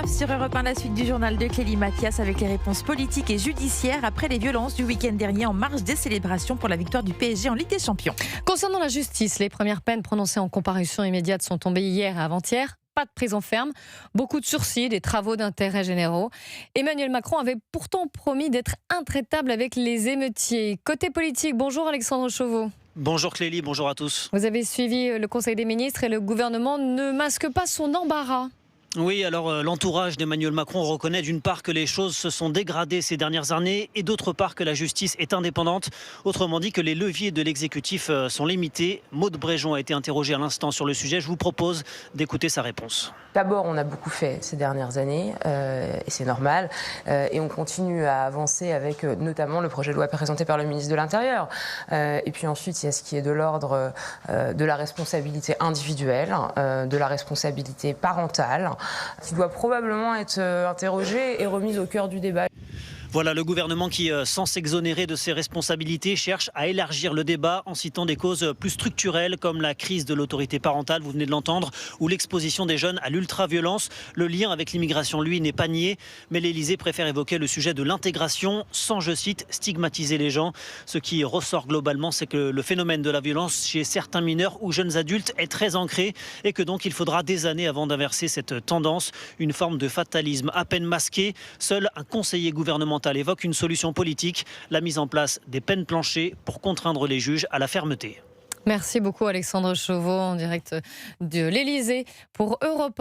8h09 sur Europe 1, la suite du journal de Clélie Mathias avec les réponses politiques et judiciaires après les violences du week-end dernier en marge des célébrations pour la victoire du PSG en Ligue des Champions. Concernant la justice, les premières peines prononcées en comparution immédiate sont tombées hier et avant-hier. Pas de prison ferme, beaucoup de sursis, des travaux d'intérêt généraux. Emmanuel Macron avait pourtant promis d'être intraitable avec les émeutiers. Côté politique, bonjour Alexandre Chauveau. Bonjour Clélie, bonjour à tous. Vous avez suivi le Conseil des ministres et le gouvernement ne masque pas son embarras. Oui, alors l'entourage d'Emmanuel Macron reconnaît d'une part que les choses se sont dégradées ces dernières années et d'autre part que la justice est indépendante. Autrement dit que les leviers de l'exécutif sont limités. Maude Bréjon a été interrogée à l'instant sur le sujet. Je vous propose d'écouter sa réponse. D'abord, on a beaucoup fait ces dernières années, et c'est normal, et on continue à avancer avec notamment le projet de loi présenté par le ministre de l'Intérieur. Et puis ensuite, il y a ce qui est de l'ordre de la responsabilité individuelle, de la responsabilité parentale, qui doit probablement être interrogée et remise au cœur du débat. Voilà, le gouvernement qui, sans s'exonérer de ses responsabilités, cherche à élargir le débat en citant des causes plus structurelles comme la crise de l'autorité parentale, vous venez de l'entendre, ou l'exposition des jeunes à l'ultra-violence. Le lien avec l'immigration, lui, n'est pas nié, mais l'Élysée préfère évoquer le sujet de l'intégration sans, je cite, stigmatiser les gens. Ce qui ressort globalement, c'est que le phénomène de la violence chez certains mineurs ou jeunes adultes est très ancré et que donc il faudra des années avant d'inverser cette tendance, une forme de fatalisme à peine masqué. Seul un conseiller gouvernemental évoque une solution politique, la mise en place des peines planchers pour contraindre les juges à la fermeté. Merci beaucoup Alexandre Chauveau en direct de l'Élysée pour Europe 1.